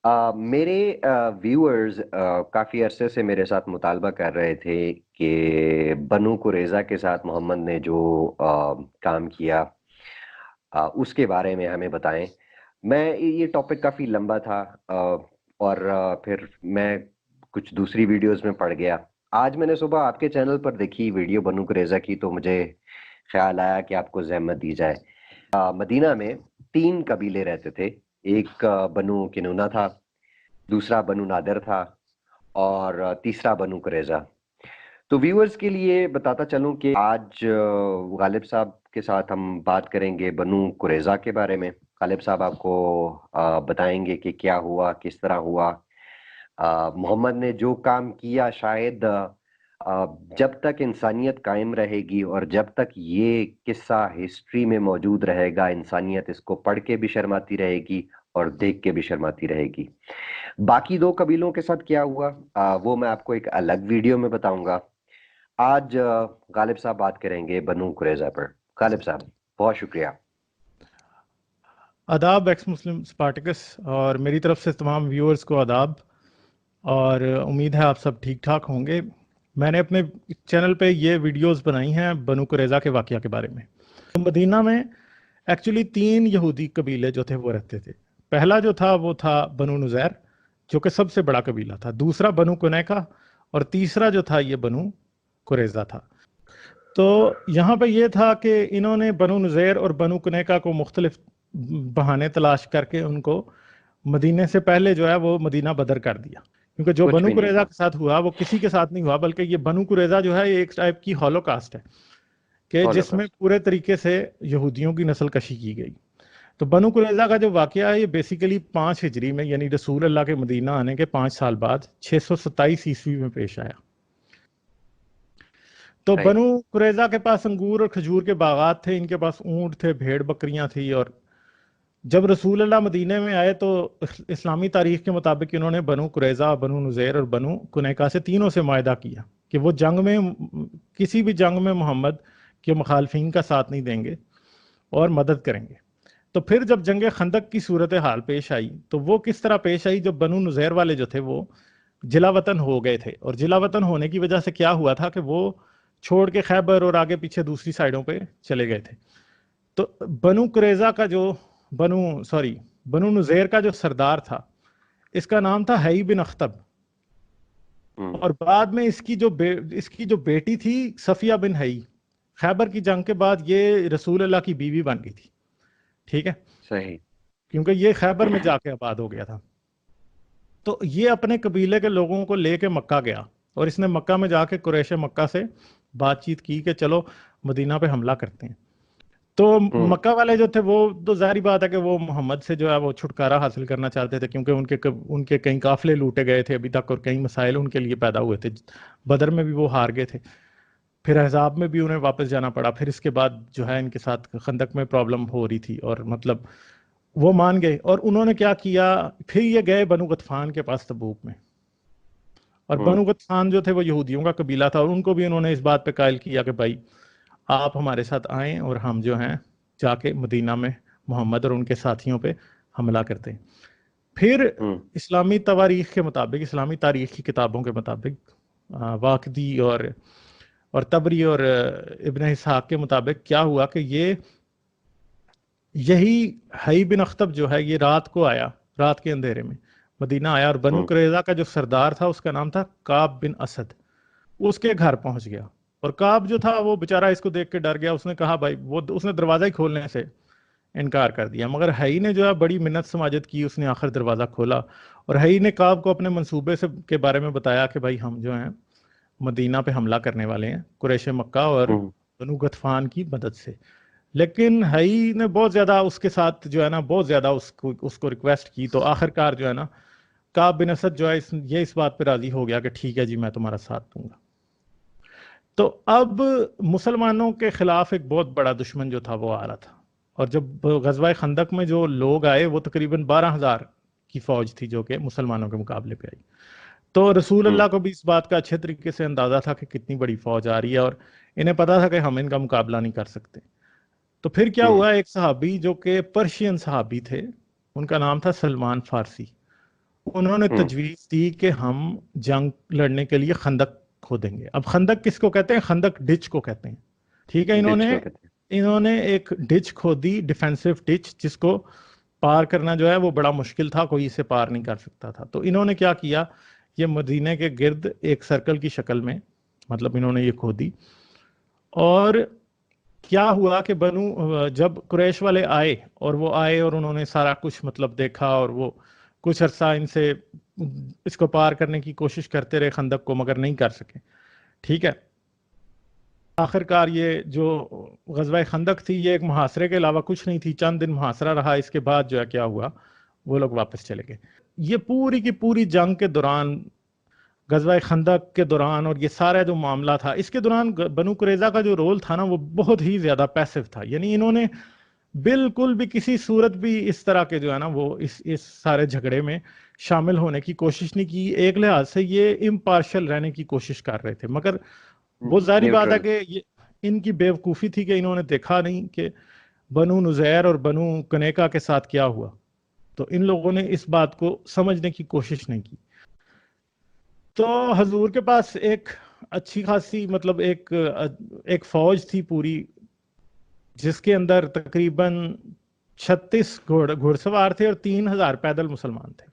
میرے ویورز کافی عرصے سے میرے ساتھ مطالبہ کر رہے تھے کہ بنو قریظہ کے ساتھ محمد نے جو کام کیا اس کے بارے میں ہمیں بتائیں. یہ ٹاپک کافی لمبا تھا، اور پھر میں کچھ دوسری ویڈیوز میں پڑ گیا. آج میں نے صبح آپ کے چینل پر دیکھی ویڈیو بنو قریظہ کی، تو مجھے خیال آیا کہ آپ کو زحمت دی جائے. مدینہ میں 3 قبیلے رہتے تھے. ایک بنو کنونہ تھا، دوسرا بنو نادر تھا، اور تیسرا بنو قریظہ. تو ویورز کے لیے بتاتا چلوں کہ آج غالب صاحب کے ساتھ ہم بات کریں گے بنو قریظہ کے بارے میں. غالب صاحب آپ کو بتائیں گے کہ کیا ہوا، کس طرح ہوا. محمد نے جو کام کیا، شاید جب تک انسانیت قائم رہے گی اور جب تک یہ قصہ ہسٹری میں موجود رہے گا، انسانیت اس کو پڑھ کے بھی شرماتی رہے گی اور دیکھ کے بھی شرماتی رہے گی. باقی 2 قبیلوں کے ساتھ کیا ہوا وہ میں آپ کو ایک الگ ویڈیو میں بتاؤں گا. آج غالب صاحب بات کریں گے بنو قریظہ پر. غالب صاحب بہت شکریہ. آداب ایکس مسلم سپارٹکس، اور میری طرف سے تمام ویورز کو آداب، اور امید ہے آپ سب ٹھیک ٹھاک ہوں گے. میں نے اپنے چینل پہ یہ ویڈیوز بنائی ہیں بنو قریظہ کے واقعہ کے بارے میں. مدینہ میں ایکچولی 3 یہودی قبیلے جو تھے وہ رہتے تھے. پہلا جو تھا وہ تھا بنو نزیر، جو کہ سب سے بڑا قبیلہ تھا. دوسرا بنو کنیکہ، اور تیسرا جو تھا یہ بنو قریظہ تھا. تو یہاں پہ یہ تھا کہ انہوں نے بنو نزیر اور بنو کنیکہ کو مختلف بہانے تلاش کر کے ان کو مدینے سے پہلے جو ہے وہ مدینہ بدر کر دیا. کیونکہ جو کچھ بنو بھی نہیں قریظہ تھا. کے ساتھ ہوا وہ کسی کے ساتھ نہیں ہوا، بلکہ یہ بنو قریظہ جو ہے یہ ایک ٹائپ کی ہولو کاسٹ ہے کہ جس میں ہولوکاسٹ. پورے طریقے سے یہودیوں کی نسل کشی کی گئی. تو بنو قریظہ کا جو واقعہ ہے یہ بیسیکلی 5 ہجری میں، یعنی رسول اللہ کے مدینہ آنے کے 5 سال بعد 627 عیسوی میں پیش آیا. تو صحیح. بنو قریظہ کے پاس انگور اور کھجور کے باغات تھے، ان کے پاس اونٹ تھے، بھیڑ بکریاں تھی. اور جب رسول اللہ مدینے میں آئے تو اسلامی تاریخ کے مطابق انہوں نے بنو قریظہ، بنو نزیر اور بنو کنیکہ سے تینوں سے معاہدہ کیا کہ وہ جنگ میں، کسی بھی جنگ میں محمد کے مخالفین کا ساتھ نہیں دیں گے اور مدد کریں گے. تو پھر جب جنگ خندق کی صورتحال پیش آئی تو وہ کس طرح پیش آئی؟ جب بنو نزیر والے جو تھے وہ جلا وطن ہو گئے تھے، اور جلا وطن ہونے کی وجہ سے کیا ہوا تھا کہ وہ چھوڑ کے خیبر اور آگے پیچھے دوسری سائڈوں پہ چلے گئے تھے. تو بنو قریظہ کا جو بنو نزیر کا جو سردار تھا اس کا نام تھا حئی بن اخطب، اور بعد میں اس کی جو بیٹی تھی صفیہ بن حئی، خیبر کی جنگ کے بعد یہ رسول اللہ کی بیوی بن گئی تھی. ٹھیک ہے، صحیح. کیونکہ یہ خیبر میں جا کے آباد ہو گیا تھا. تو یہ اپنے قبیلے کے لوگوں کو لے کے مکہ گیا، اور اس نے مکہ میں جا کے قریش مکہ سے بات چیت کی کہ چلو مدینہ پہ حملہ کرتے ہیں. تو مکہ والے جو تھے وہ تو ظاہری بات ہے کہ وہ محمد سے جو ہے وہ چھٹکارا حاصل کرنا چاہتے تھے، کیونکہ ان کے کئی قافلے لوٹے گئے تھے ابھی تک، اور کئی مسائل ان کے لیے پیدا ہوئے تھے. بدر میں بھی وہ ہار گئے تھے، پھر احزاب میں بھی انہیں واپس جانا پڑا، پھر اس کے بعد جو ہے ان کے ساتھ خندق میں پرابلم ہو رہی تھی، اور مطلب وہ مان گئے. اور انہوں نے کیا کیا، پھر یہ گئے بنو غطفان کے پاس تبوک میں. اور بنو غطفان جو تھے وہ یہودیوں کا قبیلہ تھا، اور ان کو بھی انہوں نے اس بات پہ قائل کیا کہ بھائی آپ ہمارے ساتھ آئیں اور ہم جو ہیں جا کے مدینہ میں محمد اور ان کے ساتھیوں پہ حملہ کرتے ہیں. پھر اسلامی تواریخ کے مطابق، اسلامی تاریخ کی کتابوں کے مطابق، واقدی اور تبری اور ابن اسحاق کے مطابق کیا ہوا کہ یہی حئی بن اخطب جو ہے یہ رات کو آیا، رات کے اندھیرے میں مدینہ آیا، اور بنو قریظہ کا جو سردار تھا اس کا نام تھا کعب بن اسد، اس کے گھر پہنچ گیا. اور کعب جو تھا وہ بیچارہ اس کو دیکھ کے ڈر گیا. اس نے کہا بھائی، اس نے دروازہ ہی کھولنے سے انکار کر دیا، مگر حئی نے جو ہے بڑی منت سماجت کی، اس نے آخر دروازہ کھولا، اور حئی نے کعب کو اپنے منصوبے کے بارے میں بتایا کہ بھائی ہم جو ہیں مدینہ پہ حملہ کرنے والے ہیں قریش مکہ اور بنو غطفان کی مدد سے. لیکن حئی نے بہت زیادہ اس کے ساتھ جو ہے نا بہت زیادہ اس کو ریکویسٹ کی، تو آخر کار جو ہے نا کعب بن اسد جو ہے یہ اس بات پہ راضی ہو گیا کہ ٹھیک ہے جی میں تمہارا ساتھ دوں گا. تو اب مسلمانوں کے خلاف ایک بہت بڑا دشمن جو تھا وہ آ رہا تھا، اور جب غزوہ خندق میں جو لوگ آئے وہ تقریباً 12,000 کی فوج تھی جو کہ مسلمانوں کے مقابلے پہ آئی. تو رسول اللہ کو بھی اس بات کا اچھے طریقے سے اندازہ تھا کہ کتنی بڑی فوج آ رہی ہے، اور انہیں پتا تھا کہ ہم ان کا مقابلہ نہیں کر سکتے. تو پھر کیا ہوا، ایک صحابی جو کہ پرشین صحابی تھے، ان کا نام تھا سلمان فارسی، انہوں نے ہوں تجویز دی کہ ہم جنگ لڑنے کے لیے خندق کھودیں گے. اب خندق کس کو کہتے ہیں؟ خندق ڈچ کو کہتے ہیں. ٹھیک ہے، ڈچ کو کہتے انہوں نے ایک ڈچ کھودی، ڈیفینسو ڈچ، جس کو پار کرنا جو ہے وہ بڑا مشکل تھا، کوئی اسے پار نہیں کر سکتا تھا. تو انہوں نے کیا کیا، یہ مدینے کے گرد ایک سرکل کی شکل میں مطلب انہوں نے یہ کھودی. اور کیا ہوا کہ جب قریش والے آئے اور وہ آئے اور انہوں نے سارا کچھ مطلب دیکھا، اور وہ کچھ عرصہ ان سے اس کو پار کرنے کی کوشش کرتے رہے خندق کو، مگر نہیں کر سکے. ٹھیک ہے، آخر کار یہ جو غزوہ خندق تھی یہ ایک محاصرے کے علاوہ کچھ نہیں تھی، چند دن محاصرہ رہا. اس کے بعد جو ہے کیا ہوا، وہ لوگ واپس چلے گئے. یہ پوری کی پوری جنگ کے دوران، غزوہ خندق کے دوران، اور یہ سارا جو معاملہ تھا اس کے دوران، بنو قریظہ کا جو رول تھا نا وہ بہت ہی زیادہ پیسو تھا. یعنی انہوں نے بالکل بھی کسی صورت بھی اس طرح کے جو ہے نا وہ اس سارے جھگڑے میں شامل ہونے کی کوشش نہیں کی. ایک لحاظ سے یہ امپارشل رہنے کی کوشش کر رہے تھے، مگر ہیں، وہ ظاہری بات ہے نیوٹرل. کہ یہ ان کی بیوقوفی تھی کہ انہوں نے دیکھا نہیں کہ بنو نزیر اور بنو کنیکا کے ساتھ کیا ہوا. تو ان لوگوں نے اس بات کو سمجھنے کی کوشش نہیں کی. تو حضور کے پاس ایک اچھی خاصی مطلب ایک فوج تھی پوری، جس کے اندر تقریباً 36 گھڑ سوار تھے اور 3000 پیدل مسلمان تھے.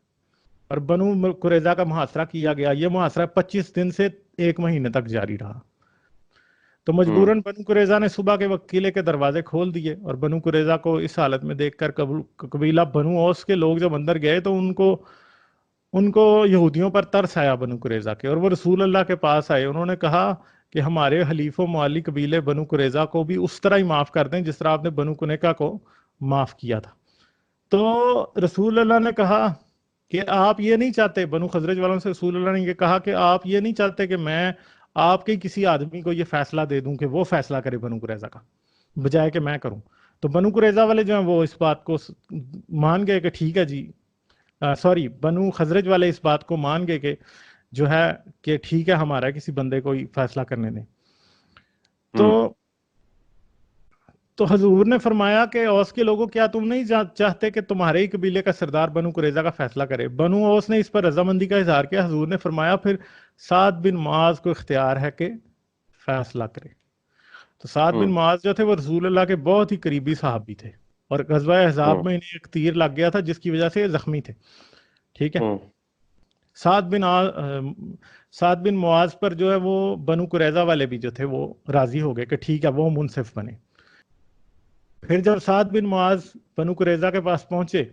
اور بنو قریظہ کا محاصرہ کیا گیا. یہ محاصرہ 25 دن سے 1 مہینے تک جاری رہا. تو ہوں مجبوراً بنو قریظہ نے صبح کے وقت قلعے کے دروازے کھول دیے، اور بنو قریظہ کو اس حالت میں دیکھ کر قبیلہ بنو اوس کے لوگ جب اندر گئے تو ان کو یہودیوں پر ترس آیا بنو قریظہ کے، اور وہ رسول اللہ کے پاس آئے. انہوں نے کہا کہ ہمارے حلیف و موالی قبیلے بنو قریظہ کو بھی اس طرح ہی معاف کر دیں جس طرح آپ نے بنو کنیکا کو معاف کیا تھا. تو رسول اللہ نے کہا کہ آپ یہ نہیں چاہتے، بنو خزرج والوں سے رسول اللہ نے یہ کہا کہ آپ یہ نہیں چاہتے کہ میں آپ کے کسی آدمی کو یہ فیصلہ دے دوں کہ وہ فیصلہ کرے بنو قریظہ کا، بجائے کہ میں کروں. تو بنو قریظہ والے جو ہیں وہ اس بات کو مان گئے کہ ٹھیک ہے جی، بنو خزرج والے اس بات کو مان گئے کہ جو ہے کہ ٹھیک ہے، ہمارا کسی بندے کو فیصلہ کرنے دیں. ہوں تو حضور نے فرمایا کہ اوس کے لوگوں، کیا تم نہیں چاہتے کہ تمہارے ہی قبیلے کا سردار بنو قریظہ کا فیصلہ کرے؟ بنو اوس نے اس پر رضامندی کا اظہار کیا. حضور نے فرمایا پھر سعد بن معاذ کو اختیار ہے کہ فیصلہ کرے. تو سعد ہوں بن معاذ جو تھے وہ رسول اللہ کے بہت ہی قریبی صحابی تھے، اور غزوہ احزاب ہوں میں انہیں ایک تیر لگ گیا تھا جس کی وجہ سے یہ زخمی تھے. ٹھیک ہے، ہوں سعد بن معاذ پر جو ہے وہ بنو قریظہ والے بھی جو تھے وہ راضی ہو گئے کہ ٹھیک ہے وہ منصف بنے. پھر جب سعد بن معاذ بنو قریظہ کے پاس پہنچے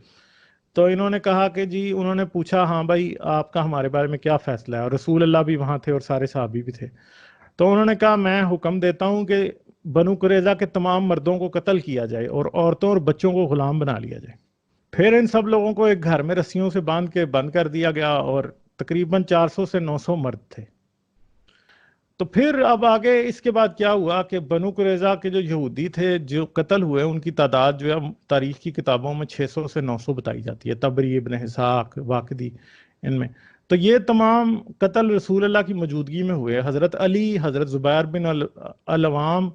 تو انہوں نے کہا کہ جی، انہوں نے پوچھا ہاں بھائی آپ کا ہمارے بارے میں کیا فیصلہ ہے، اور رسول اللہ بھی وہاں تھے اور سارے صحابی بھی تھے. تو انہوں نے کہا میں حکم دیتا ہوں کہ بنو قریظہ کے تمام مردوں کو قتل کیا جائے اور عورتوں اور بچوں کو غلام بنا لیا جائے. پھر ان سب لوگوں کو ایک گھر میں رسیوں سے باندھ کے بند کر دیا گیا، اور تقریباً 400 سے 900 مرد تھے. تو پھر اب آگے اس کے بعد کیا ہوا کہ بنو قریظہ کے جو یہودی تھے جو قتل ہوئے، ان کی تعداد جو ہے تاریخ کی کتابوں میں 600 سے 900 بتائی جاتی ہے، طبری، ابن اسحاق، واقدی، ان میں. تو یہ تمام قتل رسول اللہ کی موجودگی میں ہوئے. حضرت علی، حضرت زبیر بن العوام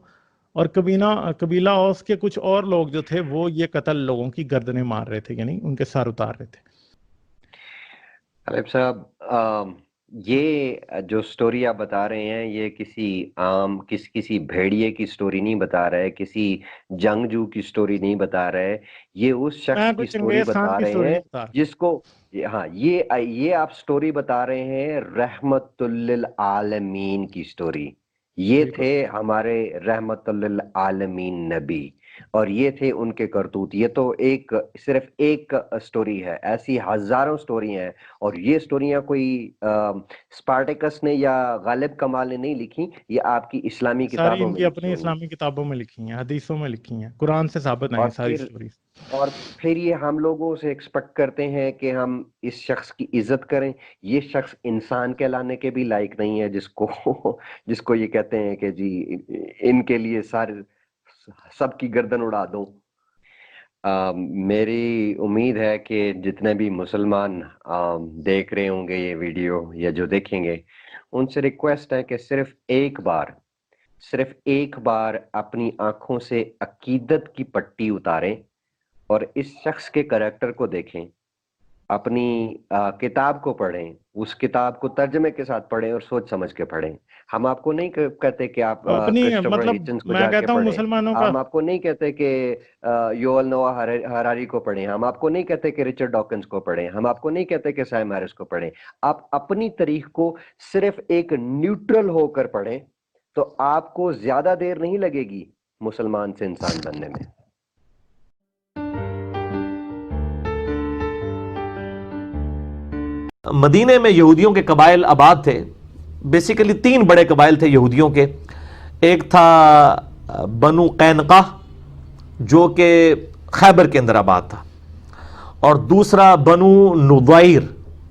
اور قبیلہ اوس کے کچھ اور لوگ جو تھے وہ یہ قتل لوگوں کی گردنیں مار رہے تھے، یعنی ان کے سر اتار رہے تھے. طالب صاحب، یہ جو سٹوری آپ بتا رہے ہیں یہ کسی بھیڑیے کی سٹوری نہیں بتا رہے، کسی جنگجو کی سٹوری نہیں بتا رہے. یہ اس میں شخص کی کوئی سٹوری چنگیز خان بتا کی رہے سٹوری ہیں نہیں بتا رہا. جس کو، ہاں، یہ آپ سٹوری بتا رہے ہیں رحمت للعالمین کی سٹوری. یہ بالکل تھے ہمارے رحمت للعالمین نبی، اور یہ تھے ان کے کرتوت. یہ تو صرف ایک سٹوری ہے، ایسی ہزاروں سٹوری ہیں. اور یہ سٹوریاں کوئی سپارٹیکس نے یا غالب کمال نے نہیں لکھی، یہ آپ کی اسلامی ساری کتابوں ان میں کی لکھی اپنی ہوئی. اسلامی کتابوں میں لکھی ہیں، حدیثوں میں لکھی ہیں، قرآن سے ثابت ہیں اور یہ ساری پھر سٹوریز. اور پھر یہ ہم لوگوں سے ایکسپیکٹ کرتے ہیں کہ ہم اس شخص کی عزت کریں. یہ شخص انسان کہلانے کے بھی لائق نہیں ہے، جس کو یہ کہتے ہیں کہ جی ان کے لیے سب کی گردن اڑا دو. میری امید ہے کہ جتنے بھی مسلمان دیکھ رہے ہوں گے یہ ویڈیو یا جو دیکھیں گے، ان سے ریکویسٹ ہے کہ صرف ایک بار اپنی آنکھوں سے عقیدت کی پٹی اتاریں اور اس شخص کے کریکٹر کو دیکھیں اپنی کتاب کو پڑھیں، اس کتاب کو ترجمے کے ساتھ پڑھیں اور سوچ سمجھ کے پڑھیں. ہم آپ کو نہیں کہتے کہ آپ اپنی کرسٹوفر مطلب ہچنس کو میں جا کے کہتا ہوں پڑھیں. مسلمانوں کا ہم آپ کو نہیں کہتے کہ یوول نوآ ہراری کو پڑھیں. ہم آپ کو نہیں کہتے کہ رچرڈ ڈاکنز کو پڑھیں. ہم آپ کو نہیں کہتے کہ سیم ہیرس کو پڑھیں. آپ اپنی تاریخ کو صرف ایک نیوٹرل ہو کر پڑھیں تو آپ کو زیادہ دیر نہیں لگے گی مسلمان سے انسان بننے میں. مدینے میں یہودیوں کے قبائل آباد تھے. بیسیکلی 3 بڑے قبائل تھے یہودیوں کے. ایک تھا بنو قینقاہ جو کہ خیبر کے اندر آباد تھا، اور دوسرا بنو نضیر،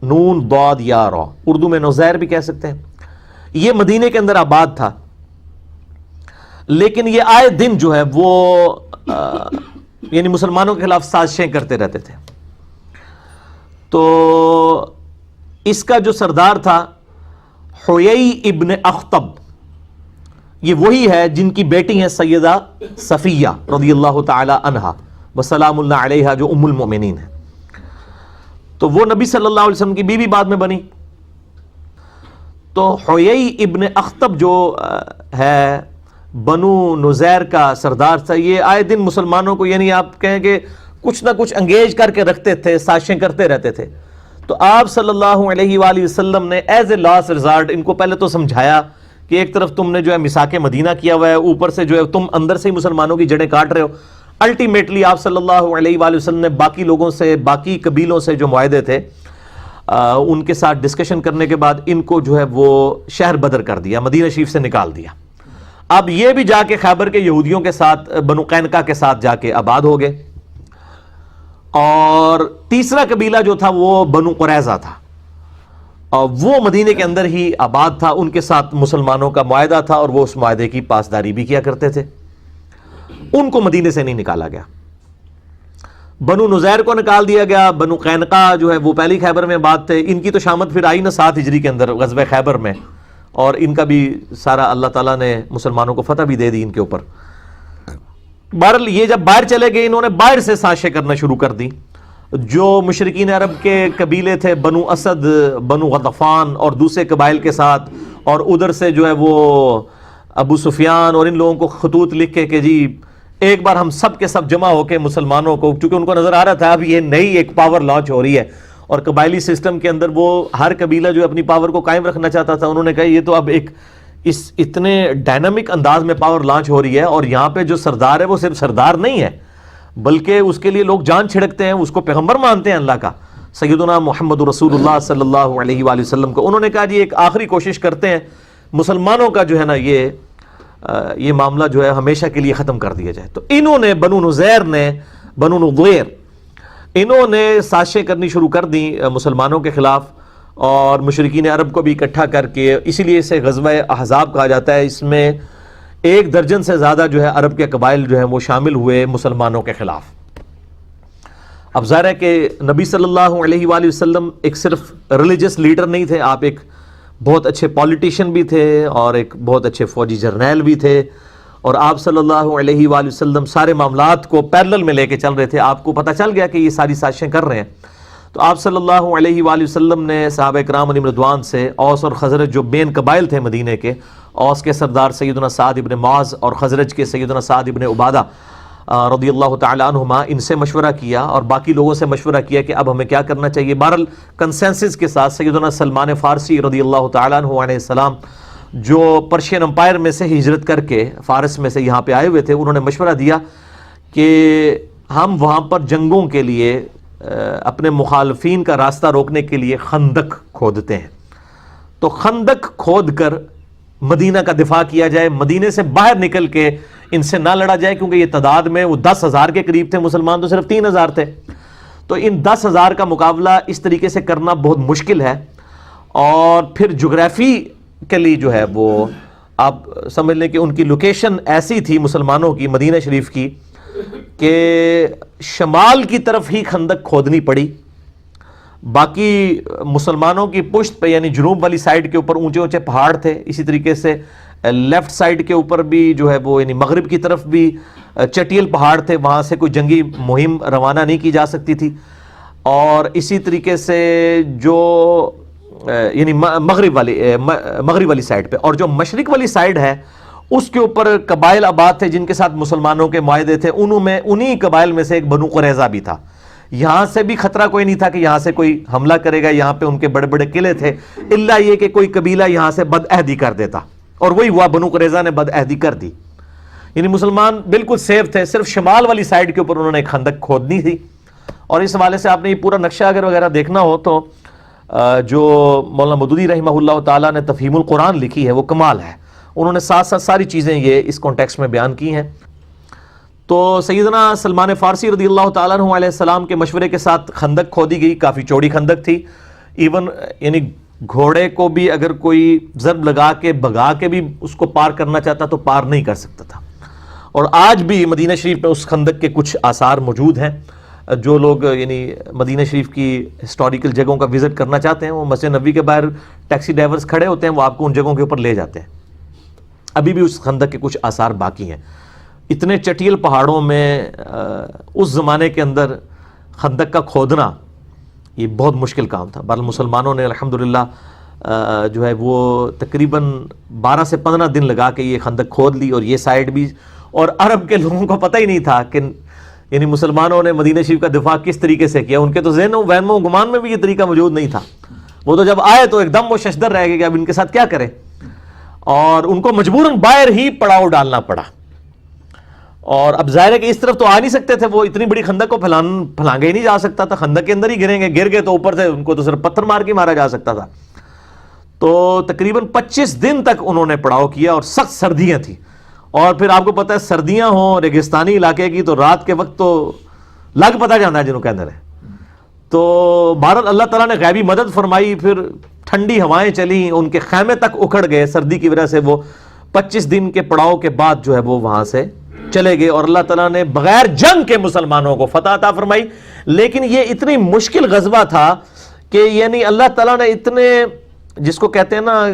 نون ضاد یا را، اردو میں نزیر بھی کہہ سکتے ہیں. یہ مدینے کے اندر آباد تھا، لیکن یہ آئے دن جو ہے وہ یعنی مسلمانوں کے خلاف سازشیں کرتے رہتے تھے. تو اس کا جو سردار تھا حیی ابن اخطب، یہ وہی ہے جن کی بیٹی ہیں سیدہ صفیہ رضی اللہ تعالی عنہا وسلام اللہ علیہا، جو ام المؤمنین ہے. تو وہ نبی صلی اللہ علیہ وسلم کی بیوی بعد میں بنی. تو حیی ابن اخطب جو ہے بنو نزیر کا سردار تھا، یہ آئے دن مسلمانوں کو یعنی آپ کہیں کہ کچھ نہ کچھ انگیج کر کے رکھتے تھے، سازشیں کرتے رہتے تھے. تو آپ صلی اللہ علیہ وآلہ وسلم نے ایز اے لاسٹ ریزارٹ ان کو پہلے تو سمجھایا کہ ایک طرف تم نے جو ہے مساک مدینہ کیا ہوا ہے، اوپر سے جو ہے تم اندر سے ہی مسلمانوں کی جڑیں کاٹ رہے ہو. الٹیمیٹلی آپ صلی اللہ علیہ وآلہ وسلم نے باقی لوگوں سے، باقی قبیلوں سے جو معاہدے تھے ان کے ساتھ ڈسکشن کرنے کے بعد ان کو جو ہے وہ شہر بدر کر دیا، مدینہ شریف سے نکال دیا. اب یہ بھی جا کے خیبر کے یہودیوں کے ساتھ، بنو قینقاہ کے ساتھ جا کے آباد ہو گئے. اور تیسرا قبیلہ جو تھا وہ بنو قریظہ تھا، اور وہ مدینے کے اندر ہی آباد تھا. ان کے ساتھ مسلمانوں کا معاہدہ تھا اور وہ اس معاہدے کی پاسداری بھی کیا کرتے تھے. ان کو مدینے سے نہیں نکالا گیا. بنو نزیر کو نکال دیا گیا. بنو قینقاہ جو ہے وہ پہلی خیبر میں آباد تھے. ان کی تو شامت پھر آئی نا 7 ہجری کے اندر غزوہ خیبر میں، اور ان کا بھی سارا اللہ تعالیٰ نے مسلمانوں کو فتح بھی دے دی ان کے اوپر. بہرحال یہ جب باہر چلے گئے، انہوں نے باہر سے سازشیں کرنا شروع کر دی. جو مشرکین عرب کے قبیلے تھے، بنو اسد، بنو غطفان اور دوسرے قبائل کے ساتھ، اور ادھر سے جو ہے وہ ابو سفیان اور ان لوگوں کو خطوط لکھ کے کہ جی ایک بار ہم سب کے سب جمع ہو کے مسلمانوں کو، کیونکہ ان کو نظر آ رہا تھا اب یہ نئی ایک پاور لانچ ہو رہی ہے، اور قبائلی سسٹم کے اندر وہ ہر قبیلہ جو اپنی پاور کو قائم رکھنا چاہتا تھا. انہوں نے کہا یہ تو اب ایک اس اتنے ڈائنامک انداز میں پاور لانچ ہو رہی ہے، اور یہاں پہ جو سردار ہے وہ صرف سردار نہیں ہے بلکہ اس کے لیے لوگ جان چھڑکتے ہیں، اس کو پیغمبر مانتے ہیں اللہ کا، سیدنا محمد رسول اللہ صلی اللہ علیہ وآلہ وسلم کو. انہوں نے کہا جی ایک آخری کوشش کرتے ہیں مسلمانوں کا جو ہے نا یہ معاملہ جو ہے ہمیشہ کے لیے ختم کر دیا جائے. تو انہوں نے بنو نضیر انہوں نے سازشیں کرنی شروع کر دی مسلمانوں کے خلاف، اور مشرکین عرب کو بھی اکٹھا کر کے، اسی لیے اسے غزوہ احزاب کہا جاتا ہے. اس میں 1 درجن سے زیادہ جو ہے عرب کے قبائل جو ہیں وہ شامل ہوئے مسلمانوں کے خلاف. اب ظاہر ہے کہ نبی صلی اللہ علیہ وآلہ وسلم ایک صرف ریلیجس لیڈر نہیں تھے، آپ ایک بہت اچھے پولیٹیشین بھی تھے اور ایک بہت اچھے فوجی جرنیل بھی تھے، اور آپ صلی اللہ علیہ وآلہ وسلم سارے معاملات کو پیرلل میں لے کے چل رہے تھے. آپ کو پتہ چل گیا کہ یہ ساری سازشیں کر رہے ہیں. تو آپ صلی اللہ علیہ وآلہ وسلم نے صحابہ کرام علیہم رضوان سے اوس اور خزرج جو مین قبائل تھے مدینے کے، اوس کے سردار سیدنا سعد ابن معاذ اور خزرج کے سیدنا سعد ابن عبادہ رضی اللہ تعالی عنہما، ان سے مشورہ کیا اور باقی لوگوں سے مشورہ کیا کہ اب ہمیں کیا کرنا چاہیے. بہرحال کنسنسس کے ساتھ سیدنا سلمان فارسی رضی اللہ تعالی عنہ علیہ السلام، جو پرشین امپائر میں سے ہجرت کر کے فارس میں سے یہاں پہ آئے ہوئے تھے، انہوں نے مشورہ دیا کہ ہم وہاں پر جنگوں کے لیے اپنے مخالفین کا راستہ روکنے کے لیے خندق کھودتے ہیں. تو خندق کھود کر مدینہ کا دفاع کیا جائے، مدینے سے باہر نکل کے ان سے نہ لڑا جائے، کیونکہ یہ تعداد میں وہ 10,000 کے قریب تھے، مسلمان تو صرف 3,000 تھے. تو ان 10,000 کا مقابلہ اس طریقے سے کرنا بہت مشکل ہے. اور پھر جغرافیکلی جو ہے وہ آپ سمجھ لیں کہ ان کی لوکیشن ایسی تھی مسلمانوں کی مدینہ شریف کی کہ شمال کی طرف ہی خندق کھودنی پڑی. باقی مسلمانوں کی پشت پہ یعنی جنوب والی سائڈ کے اوپر اونچے اونچے پہاڑ تھے، اسی طریقے سے لیفٹ سائڈ کے اوپر بھی جو ہے وہ یعنی مغرب کی طرف بھی چٹیل پہاڑ تھے، وہاں سے کوئی جنگی مہم روانہ نہیں کی جا سکتی تھی. اور اسی طریقے سے جو یعنی مغرب والی سائڈ پہ، اور جو مشرق والی سائڈ ہے اس کے اوپر قبائل آباد تھے جن کے ساتھ مسلمانوں کے معاہدے تھے، انہی قبائل میں سے ایک بنو قریظہ بھی تھا۔ یہاں سے بھی خطرہ کوئی نہیں تھا کہ یہاں سے کوئی حملہ کرے گا، یہاں پہ ان کے بڑے بڑے قلعے تھے، الا یہ کہ کوئی قبیلہ یہاں سے بد عہدی کر دیتا، اور وہی ہوا، بنو قریظہ نے بد عہدی کر دی، یعنی مسلمان بالکل سیف تھے۔ صرف شمال والی سائڈ کے اوپر انہوں نے ایک خندق کھودنی تھی، اور اس حوالے سے آپ نے یہ پورا نقشہ اگر وغیرہ دیکھنا ہو تو جو مولانا مودودی رحمہ اللہ تعالیٰ نے تفہیم القرآن لکھی ہے وہ کمال ہے، انہوں نے ساتھ ساتھ ساری چیزیں یہ اس کانٹیکسٹ میں بیان کی ہیں۔ تو سیدنا سلمان فارسی رضی اللہ تعالیٰ عنہ علیہ السلام کے مشورے کے ساتھ خندق کھودی گئی، کافی چوڑی خندق تھی، ایون یعنی گھوڑے کو بھی اگر کوئی ضرب لگا کے بھگا کے بھی اس کو پار کرنا چاہتا تو پار نہیں کر سکتا تھا۔ اور آج بھی مدینہ شریف میں اس خندق کے کچھ آثار موجود ہیں، جو لوگ یعنی مدینہ شریف کی ہسٹوریکل جگہوں کا وزٹ کرنا چاہتے ہیں، وہ مسجد نبوی کے باہر ٹیکسی ڈرائیورز کھڑے ہوتے ہیں، وہ آپ کو ان جگہوں کے اوپر لے جاتے ہیں۔ ابھی بھی اس خندق کے کچھ آثار باقی ہیں۔ اتنے چٹیل پہاڑوں میں اس زمانے کے اندر خندق کا کھودنا یہ بہت مشکل کام تھا۔ بہرحال مسلمانوں نے الحمدللہ جو ہے وہ تقریباً 12 سے 15 دن لگا کے یہ خندق کھود لی، اور یہ سائڈ بھی، اور عرب کے لوگوں کو پتہ ہی نہیں تھا کہ یعنی مسلمانوں نے مدینہ شریف کا دفاع کس طریقے سے کیا، ان کے تو ذہن و وہم و گمان میں بھی یہ طریقہ موجود نہیں تھا۔ وہ تو جب آئے تو ایک دم وہ ششدر رہ گئے کہ اب ان کے ساتھ کیا کریں، اور ان کو مجبوراً باہر ہی پڑاؤ ڈالنا پڑا۔ اور اب ظاہر ہے کہ اس طرف تو آ نہیں سکتے تھے، وہ اتنی بڑی خندق کو پھلانگے ہی نہیں جا سکتا تھا، خندق کے اندر ہی گریں گے، گر گئے تو اوپر سے ان کو تو صرف پتھر مار کے مارا جا سکتا تھا۔ تو تقریباً 25 دن تک انہوں نے پڑاؤ کیا، اور سخت سردیاں تھیں، اور پھر آپ کو پتہ ہے سردیاں ہوں ریگستانی علاقے کی تو رات کے وقت تو لگ پتہ جانا ہے جنہوں کے اندر ہے۔ تو بہرحال اللہ تعالیٰ نے غیبی مدد فرمائی، پھر ٹھنڈی ہوائیں چلیں، ان کے خیمے تک اکھڑ گئے سردی کی وجہ سے، وہ 25 دن کے پڑاؤ کے بعد جو ہے وہ وہاں سے چلے گئے، اور اللہ تعالیٰ نے بغیر جنگ کے مسلمانوں کو فتح عطا فرمائی۔ لیکن یہ اتنی مشکل غزوہ تھا کہ یعنی اللہ تعالیٰ نے اتنے، جس کو کہتے ہیں نا،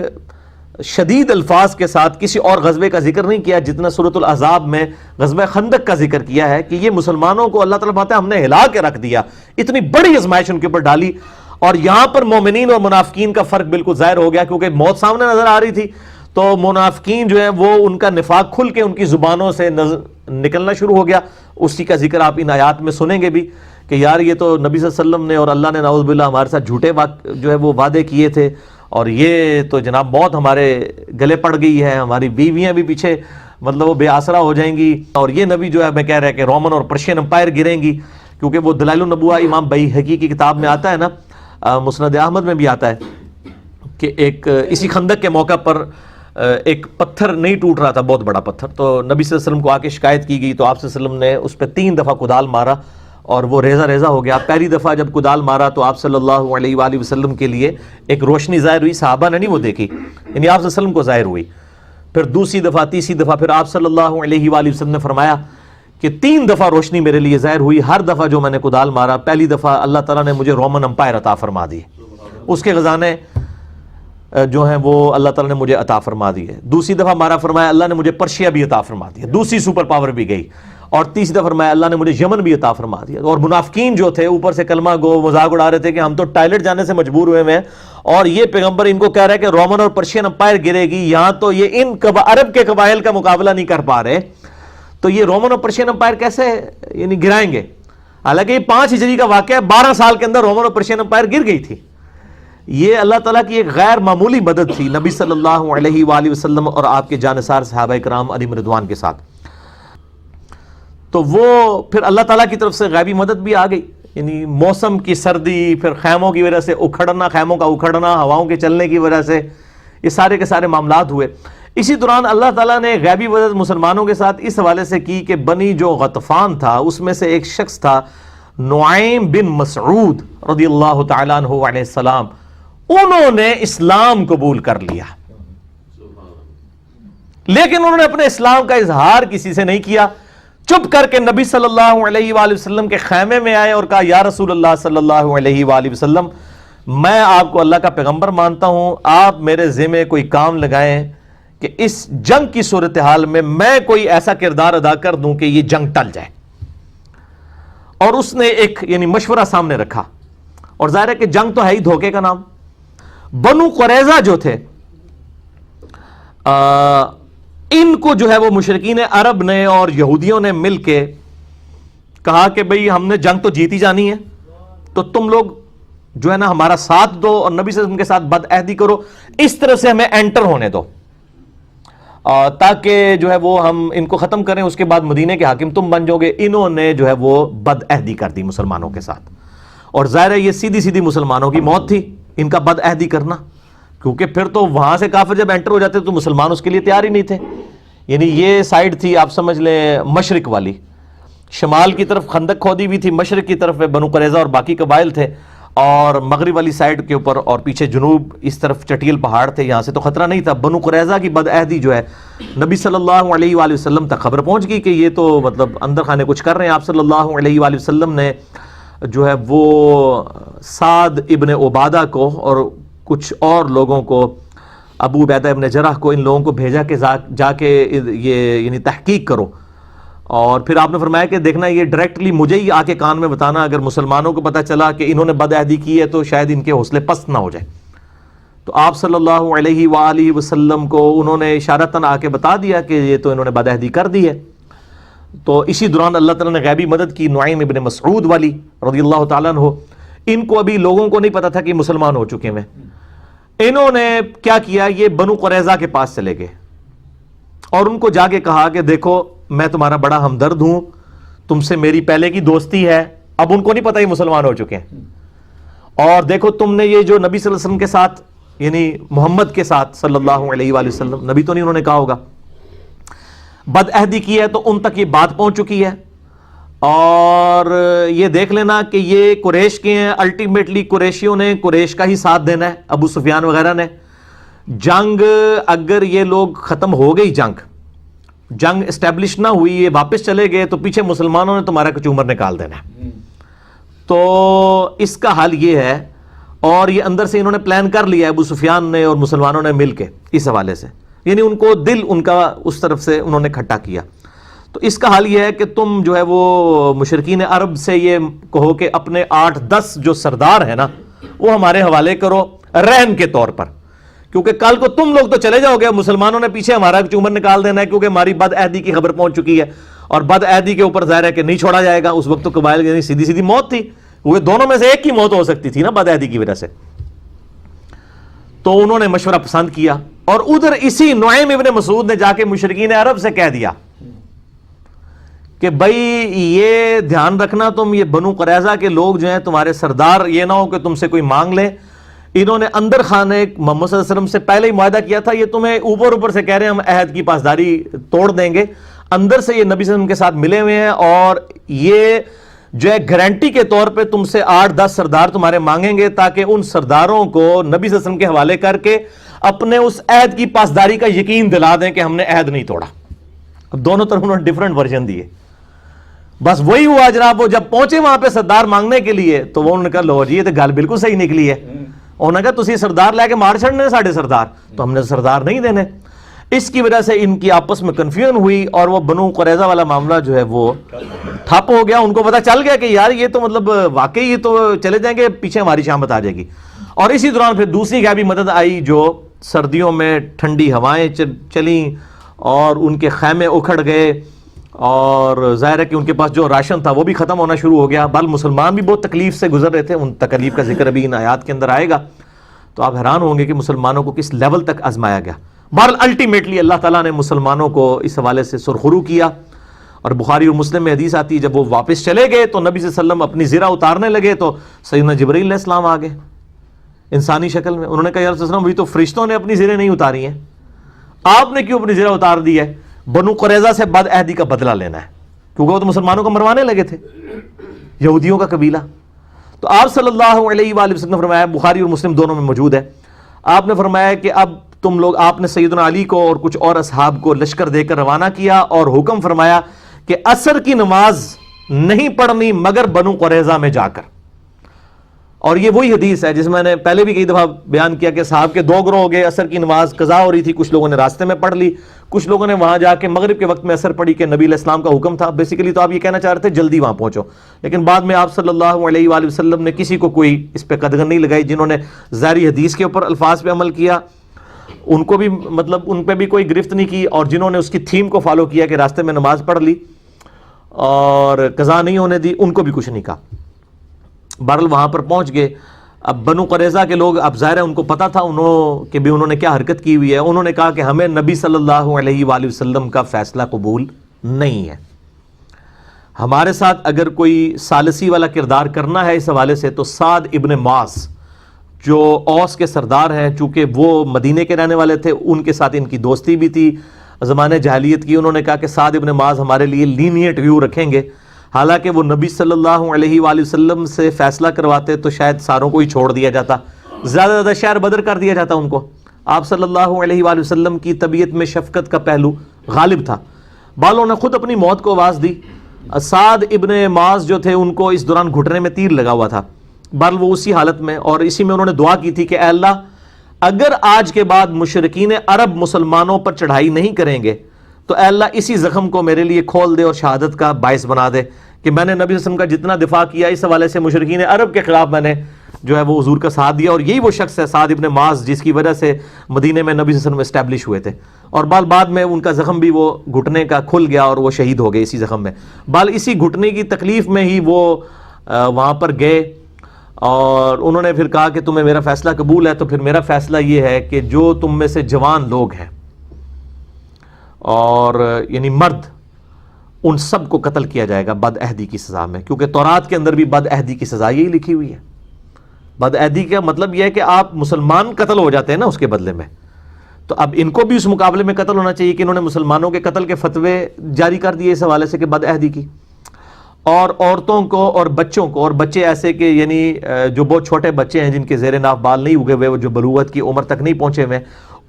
شدید الفاظ کے ساتھ کسی اور غزوے کا ذکر نہیں کیا جتنا سورۃ الاحزاب میں غزوہ خندق کا ذکر کیا ہے، کہ یہ مسلمانوں کو اللہ تعالیٰ فرماتا ہے ہم نے ہلا کے رکھ دیا، اتنی بڑی آزمائش ان کے اوپر ڈالی۔ اور یہاں پر مومنین اور منافقین کا فرق بالکل ظاہر ہو گیا، کیونکہ موت سامنے نظر آ رہی تھی، تو منافقین جو ہیں وہ ان کا نفاق کھل کے ان کی زبانوں سے نکلنا شروع ہو گیا۔ اسی کا ذکر آپ ان آیات میں سنیں گے بھی کہ یار یہ تو نبی صلی اللہ علیہ وسلم نے اور اللہ نے نعوذ باللہ ہمارے ساتھ جھوٹے جو ہے وہ وعدے کیے تھے، اور یہ تو جناب بہت ہمارے گلے پڑ گئی ہے، ہماری بیویاں بھی پیچھے مطلب وہ بے آسرا ہو جائیں گی، اور یہ نبی جو ہے میں کہہ رہا ہے کہ رومن اور پرشین امپائر گریں گی، کیونکہ وہ دلائل النبوہ امام بیہقی کی کتاب میں آتا ہے نا، مسند احمد میں بھی آتا ہے کہ ایک اسی خندق کے موقع پر ایک پتھر نہیں ٹوٹ رہا تھا، بہت بڑا پتھر، تو نبی صلی اللہ علیہ وسلم کو آ کے شکایت کی گئی، تو آپ صلی اللہ علیہ وسلم نے اس پہ 3 دفعہ کدال مارا اور وہ ریزہ ریزہ ہو گیا۔ پہلی دفعہ جب کدال مارا تو آپ صلی اللہ علیہ وآلہ وسلم کے لیے ایک روشنی ظاہر ہوئی، صحابہ نے نہیں وہ دیکھی، یعنی آپ صلی اللہ علیہ وسلم کو ظاہر ہوئی۔ پھر دوسری دفعہ، تیسری دفعہ، پھر آپ صلی اللہ علیہ وآلہ وسلم نے فرمایا کہ 3 دفعہ روشنی میرے لیے ظاہر ہوئی، ہر دفعہ جو میں نے کدال مارا، پہلی دفعہ اللہ تعالیٰ نے مجھے رومن امپائر عطا فرما دی، اس کے خزانے جو ہیں وہ اللہ تعالیٰ نے مجھے عطا فرما دی ہے۔ دوسری دفعہ مارا فرمایا اللہ نے مجھے پرشیا بھی عطا فرما دیا، دوسری سپر پاور بھی گئی، اور تیسری دفعہ فرمایا اللہ نے مجھے یمن بھی عطا فرما دیا۔ اور منافقین جو تھے اوپر سے کلمہ گو مذاق اڑا رہے تھے کہ ہم تو ٹائلٹ جانے سے مجبور ہوئے ہیں، اور یہ پیغمبر ان کو کہہ رہا ہے کہ رومن اور پرشین امپائر گرے گی، یہاں تو یہ ان عرب کے قبائل کا مقابلہ نہیں کر پا رہے، تو یہ رومن اور پرشین امپائر کیسے یعنی گرائیں گے؟ حالانکہ یہ 5 ہجری کا واقعہ ہے، 12 سال کے اندر رومن اور پرشین امپائر گر گئی تھی۔ یہ اللہ تعالیٰ کی ایک غیر معمولی مدد تھی نبی صلی اللہ علیہ وآلہ وسلم اور آپ کے جانثار صحابہ کرام علیہم رضوان کے ساتھ۔ تو وہ پھر اللہ تعالیٰ کی طرف سے غیبی مدد بھی آ گئی، یعنی موسم کی سردی، پھر خیموں کی وجہ سے اکھڑنا، خیموں کا اکھڑنا، ہواؤں کے چلنے کی وجہ سے یہ سارے کے سارے معاملات ہوئے۔ اسی دوران اللہ تعالیٰ نے غیبی مدد مسلمانوں کے ساتھ اس حوالے سے کی کہ بنی جو غطفان تھا اس میں سے ایک شخص تھا نعیم بن مسعود رضی اللہ تعالیٰ عنہ علیہ السلام، انہوں نے اسلام قبول کر لیا، لیکن انہوں نے اپنے اسلام کا اظہار کسی سے نہیں کیا، چپ کر کے نبی صلی اللہ علیہ وآلہ وسلم کے خیمے میں آئے اور کہا یا رسول اللہ صلی اللہ علیہ وآلہ وسلم، میں آپ کو اللہ کا پیغمبر مانتا ہوں، آپ میرے ذمہ کوئی کام لگائیں کہ اس جنگ کی صورتحال میں کوئی ایسا کردار ادا کر دوں کہ یہ جنگ ٹل جائے۔ اور اس نے ایک یعنی مشورہ سامنے رکھا اور ظاہر ہے کہ جنگ تو ہے ہی دھوکے کا نام. بنو قریظہ جو تھے ان کو جو ہے وہ مشرکین عرب نے اور یہودیوں نے مل کے کہا کہ بھئی ہم نے جنگ تو جیتی جانی ہے، تو تم لوگ جو ہے نا ہمارا ساتھ دو اور نبی صلی اللہ علیہ وسلم کے ساتھ بد عہدی کرو، اس طرح سے ہمیں انٹر ہونے دو تاکہ جو ہے وہ ہم ان کو ختم کریں، اس کے بعد مدینے کے حاکم تم بن جاؤ گے. انہوں نے جو ہے وہ بد عہدی کر دی مسلمانوں کے ساتھ، اور ظاہر ہے یہ سیدھی سیدھی مسلمانوں کی موت تھی ان کا بد عہدی کرنا، کیونکہ پھر تو وہاں سے کافر جب انٹر ہو جاتے تو مسلمان اس کے لیے تیار ہی نہیں تھے. یعنی یہ سائیڈ تھی آپ سمجھ لیں مشرق والی، شمال کی طرف خندق کھودی ہوئی تھی، مشرق کی طرف بنو قریظہ اور باقی قبائل تھے، اور مغرب والی سائیڈ کے اوپر اور پیچھے جنوب اس طرف چٹیل پہاڑ تھے، یہاں سے تو خطرہ نہیں تھا. بنو قریظہ کی بد عہدی جو ہے نبی صلی اللہ علیہ وآلہ وسلم تک خبر پہنچ گئی کہ یہ تو مطلب اندر خانے کچھ کر رہے ہیں. آپ صلی اللہ علیہ وآلہ وسلم نے جو ہے وہ سعد ابن عبادہ کو اور کچھ اور لوگوں کو، ابو عبیدہ ابن جرح کو، ان لوگوں کو بھیجا کہ جا کے یہ یعنی تحقیق کرو، اور پھر آپ نے فرمایا کہ دیکھنا یہ ڈائریکٹلی مجھے ہی آ کے کان میں بتانا، اگر مسلمانوں کو پتہ چلا کہ انہوں نے بد عہدی کی ہے تو شاید ان کے حوصلے پست نہ ہو جائے. تو آپ صلی اللہ علیہ وآلہ وسلم کو انہوں نے اشارتاً آ کے بتا دیا کہ یہ تو انہوں نے بد عہدی کر دی ہے. تو اسی دوران اللہ تعالیٰ نے غیبی مدد کی. نعیم ابن مسعود والی رضی اللہ تعالیٰ عنہ، ان کو ابھی لوگوں کو نہیں پتا تھا کہ مسلمان ہو چکے ہیں. انہوں نے کیا کیا، یہ بنو قریظہ کے پاس چلے گئے اور ان کو جا کے کہا کہ دیکھو میں تمہارا بڑا ہمدرد ہوں، تم سے میری پہلے کی دوستی ہے. اب ان کو نہیں پتا یہ مسلمان ہو چکے ہیں، اور دیکھو تم نے یہ جو نبی صلی اللہ علیہ وسلم کے ساتھ یعنی محمد کے ساتھ صلی اللہ علیہ وآلہ وسلم، نبی تو نہیں انہوں نے کہا ہوگا، بد عہدی کی ہے، تو ان تک یہ بات پہنچ چکی ہے. اور یہ دیکھ لینا کہ یہ قریش کے ہیں، الٹیمیٹلی قریشیوں نے قریش کا ہی ساتھ دینا ہے، ابو سفیان وغیرہ نے. جنگ اگر یہ لوگ ختم ہو گئی، جنگ اسٹیبلش نہ ہوئی، یہ واپس چلے گئے تو پیچھے مسلمانوں نے تمہارا کچومر نکال دینا ہے. تو اس کا حل یہ ہے، اور یہ اندر سے انہوں نے پلان کر لیا ابو سفیان نے اور مسلمانوں نے مل کے اس حوالے سے، یعنی ان کو دل ان کا اس طرف سے انہوں نے کھٹا کیا. تو اس کا حل یہ ہے کہ تم جو ہے وہ مشرکین عرب سے یہ کہو کہ اپنے 8-10 جو سردار ہیں نا وہ ہمارے حوالے کرو رہن کے طور پر، کیونکہ کل کو تم لوگ تو چلے جاؤ گے، مسلمانوں نے پیچھے ہمارا کچومر نکال دینا ہے، کیونکہ ہماری بد عہدی کی خبر پہنچ چکی ہے، اور بد عہدی کے اوپر ظاہر ہے کہ نہیں چھوڑا جائے گا. اس وقت تو قبائل یعنی سیدھی سیدھی موت تھی، وہ دونوں میں سے ایک کی موت ہو سکتی تھی نا بد عہدی کی وجہ سے. تو انہوں نے مشورہ پسند کیا، اور ادھر اسی نعیم ابن مسعود نے جا کے مشرکین عرب سے کہہ دیا کہ بھائی یہ دھیان رکھنا، تم یہ بنو قریظہ کے لوگ جو ہیں تمہارے سردار، یہ نہ ہو کہ تم سے کوئی مانگ لے. انہوں نے اندر خانے محمد صلی اللہ علیہ وسلم سے پہلے ہی معاہدہ کیا تھا، یہ تمہیں اوپر سے کہہ رہے ہیں ہم عہد کی پاسداری توڑ دیں گے، اندر سے یہ نبی صلی اللہ علیہ وسلم کے ساتھ ملے ہوئے ہیں، اور یہ جو ہے گارنٹی کے طور پہ تم سے 8-10 سردار تمہارے مانگیں گے، تاکہ ان سرداروں کو نبی صلی اللہ علیہ وسلم کے حوالے کر کے اپنے اس عہد کی پاسداری کا یقین دلا دیں کہ ہم نے عہد نہیں توڑا. اب دونوں طرف انہوں نے ڈیفرنٹ ورژن دیے. بس وہی ہوا جناب، وہ جب پہنچے وہاں پہ سردار مانگنے کے لیے تو وہ انہوں نے کہا لو جی یہ تو گل بالکل صحیح نکلی ہے. انہوں نے کہا تسی سردار لے کے مار چھڑنے ساڑھے سردار، تو ہم نے سردار نہیں دینے. اس کی وجہ سے ان کی آپس میں کنفیوژن ہوئی، اور وہ بنو قریظہ والا معاملہ جو ہے وہ ٹھپ ہو گیا. ان کو پتا چل گیا کہ یار یہ تو مطلب واقعی یہ تو چلے جائیں گے، پیچھے ہماری شامت آ جائے گی. اور اسی دوران پھر دوسری غیبی مدد آئی، جو سردیوں میں ٹھنڈی ہوائیں چلیں اور ان کے خیمے اکھڑ گئے، اور ظاہر ہے کہ ان کے پاس جو راشن تھا وہ بھی ختم ہونا شروع ہو گیا. بل مسلمان بھی بہت تکلیف سے گزر رہے تھے، ان تکلیف کا ذکر ابھی ان آیات کے اندر آئے گا، تو آپ حیران ہوں گے کہ مسلمانوں کو کس لیول تک آزمایا گیا. بہرحال الٹیمیٹلی اللہ تعالیٰ نے مسلمانوں کو اس حوالے سے سرخرو کیا. اور بخاری اور مسلم میں حدیث آتی ہے جب وہ واپس چلے گئے تو نبی صلی اللہ علیہ وسلم اپنی زرہ اتارنے لگے تو سیدنا جبرائیل علیہ السلام آ گئے انسانی شکل میں. انہوں نے کہا یا رسول اللہ وہی تو فرشتوں نے اپنی زرہیں نہیں اتاری ہیں، آپ نے کیوں اپنی زرہ اتار دی ہے؟ بنو قریظہ سے بد عہدی کا بدلہ لینا ہے، کیونکہ وہ تو مسلمانوں کو مروانے لگے تھے، یہودیوں کا قبیلہ. تو آپ صلی اللہ علیہ وآلہ وسلم نے فرمایا، بخاری اور مسلم دونوں میں موجود ہے، آپ نے فرمایا کہ اب تم لوگ، آپ نے سیدنا علی کو اور کچھ اور اصحاب کو لشکر دے کر روانہ کیا اور حکم فرمایا کہ عصر کی نماز نہیں پڑھنی مگر بنو قریظہ میں جا کر. اور یہ وہی حدیث ہے جس میں نے پہلے بھی کئی دفعہ بیان کیا کہ صحابہ کے دو گروہ ہو گئے، عصر کی نماز قضا ہو رہی تھی، کچھ لوگوں نے راستے میں پڑھ لی، کچھ لوگوں نے وہاں جا کے مغرب کے وقت میں عصر پڑھی کہ نبی علیہ السلام کا حکم تھا، بیسیکلی تو آپ یہ کہنا چاہ رہے تھے جلدی وہاں پہنچو، لیکن بعد میں آپ صلی اللہ علیہ وآلہ وسلم نے کسی کو کوئی اس پہ قدغن نہیں لگائی، جنہوں نے ظاہری حدیث کے اوپر الفاظ پہ عمل کیا ان کو بھی مطلب ان پہ بھی کوئی گرفت نہیں کی، اور جنہوں نے اس کی تھیم کو فالو کیا کہ راستے میں نماز پڑھ لی اور قضا نہیں ہونے دی، ان کو بھی کچھ نہیں کہا۔ بہرحال وہاں پر پہنچ گئے۔ اب بنو قریظہ کے لوگ، اب ظاہر ہے ان کو پتا تھا انہوں نے کیا حرکت کی ہوئی ہے، انہوں نے کہا کہ ہمیں نبی صلی اللہ علیہ وآلہ وسلم کا فیصلہ قبول نہیں ہے، ہمارے ساتھ اگر کوئی ثالثی والا کردار کرنا ہے اس حوالے سے تو سعد ابن معاذ جو اوس کے سردار ہیں، چونکہ وہ مدینے کے رہنے والے تھے، ان کے ساتھ ان کی دوستی بھی تھی زمانے جاہلیت کی، انہوں نے کہا کہ سعد ابن معاذ ہمارے لیے لینیٹ ویو رکھیں گے، حالانکہ وہ نبی صلی اللہ علیہ وآلہ وسلم سے فیصلہ کرواتے تو شاید ساروں کو ہی چھوڑ دیا جاتا، زیادہ زیادہ شہر بدر کر دیا جاتا ان کو۔ آپ صلی اللہ علیہ وآلہ وسلم کی طبیعت میں شفقت کا پہلو غالب تھا، بالوں نے خود اپنی موت کو آواز دی۔ سعد ابن معاذ جو تھے ان کو اس دوران گھٹنے میں تیر لگا ہوا تھا، بہرحال وہ اسی حالت میں، اور اسی میں انہوں نے دعا کی تھی کہ اے اللہ اگر آج کے بعد مشرکین عرب مسلمانوں پر چڑھائی نہیں کریں گے تو اے اللہ اسی زخم کو میرے لیے کھول دے اور شہادت کا باعث بنا دے کہ میں نے نبی صلی اللہ علیہ وسلم کا جتنا دفاع کیا اس حوالے سے مشرکین عرب کے خلاف میں نے جو ہے وہ حضور کا ساتھ دیا، اور یہی وہ شخص ہے سعد ابن معاذ جس کی وجہ سے مدینے میں نبی صلی اللہ علیہ وسلم اسٹیبلش ہوئے تھے، اور بعد میں ان کا زخم بھی وہ گھٹنے کا کھل گیا اور وہ شہید ہو گئے اسی زخم میں۔ اسی گھٹنے کی تکلیف میں ہی وہ وہاں پر گئے اور انہوں نے پھر کہا کہ تمہیں میرا فیصلہ قبول ہے، تو پھر میرا فیصلہ یہ ہے کہ جو تم میں سے جوان لوگ ہیں اور یعنی مرد، ان سب کو قتل کیا جائے گا بد عہدی کی سزا میں، کیونکہ تورات کے اندر بھی بد عہدی کی سزا یہی لکھی ہوئی ہے۔ بد عہدی کا مطلب یہ ہے کہ آپ مسلمان قتل ہو جاتے ہیں نا اس کے بدلے میں، تو اب ان کو بھی اس مقابلے میں قتل ہونا چاہیے کہ انہوں نے مسلمانوں کے قتل کے فتوے جاری کر دیے اس حوالے سے کہ بد عہدی کی، اور عورتوں کو اور بچوں کو، اور بچے ایسے کہ یعنی جو بہت چھوٹے بچے ہیں جن کے زیر ناف بال نہیں اگے ہوئے، جو بلوغت کی عمر تک نہیں پہنچے ہوئے،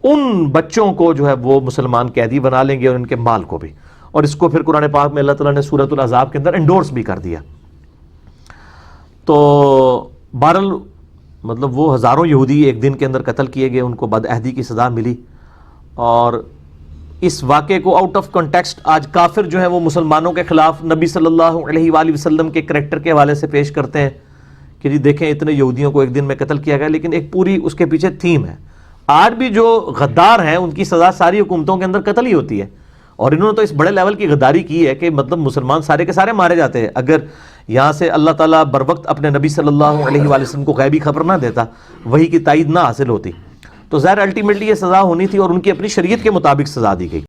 ان بچوں کو جو ہے وہ مسلمان قیدی بنا لیں گے اور ان کے مال کو بھی، اور اس کو پھر قرآن پاک میں اللہ تعالیٰ نے سورۃ الاحزاب کے اندر انڈورس بھی کر دیا۔ تو بہرحال مطلب وہ ہزاروں یہودی ایک دن کے اندر قتل کیے گئے، ان کو بد عہدی کی سزا ملی، اور اس واقعے کو آؤٹ آف کنٹیکسٹ آج کافر جو ہیں وہ مسلمانوں کے خلاف نبی صلی اللہ علیہ وآلہ وسلم کے کریکٹر کے حوالے سے پیش کرتے ہیں کہ جی دیکھیں اتنے یہودیوں کو ایک دن میں قتل کیا گیا، لیکن ایک پوری اس کے پیچھے تھیم ہے۔ آج بھی جو غدار ہیں ان کی سزا ساری حکومتوں کے اندر قتل ہی ہوتی ہے، اور انہوں نے تو اس بڑے لیول کی غداری کی ہے کہ مطلب مسلمان سارے کے سارے مارے جاتے ہیں۔ اگر یہاں سے اللہ تعالیٰ بر وقت اپنے نبی صلی اللہ علیہ وآلہ وسلم کو غیبی خبر نہ دیتا، وحی کی تائید نہ حاصل ہوتی، تو ظاہر الٹیمیٹلی یہ سزا ہونی تھی، اور ان کی اپنی شریعت کے مطابق سزا دی گئی۔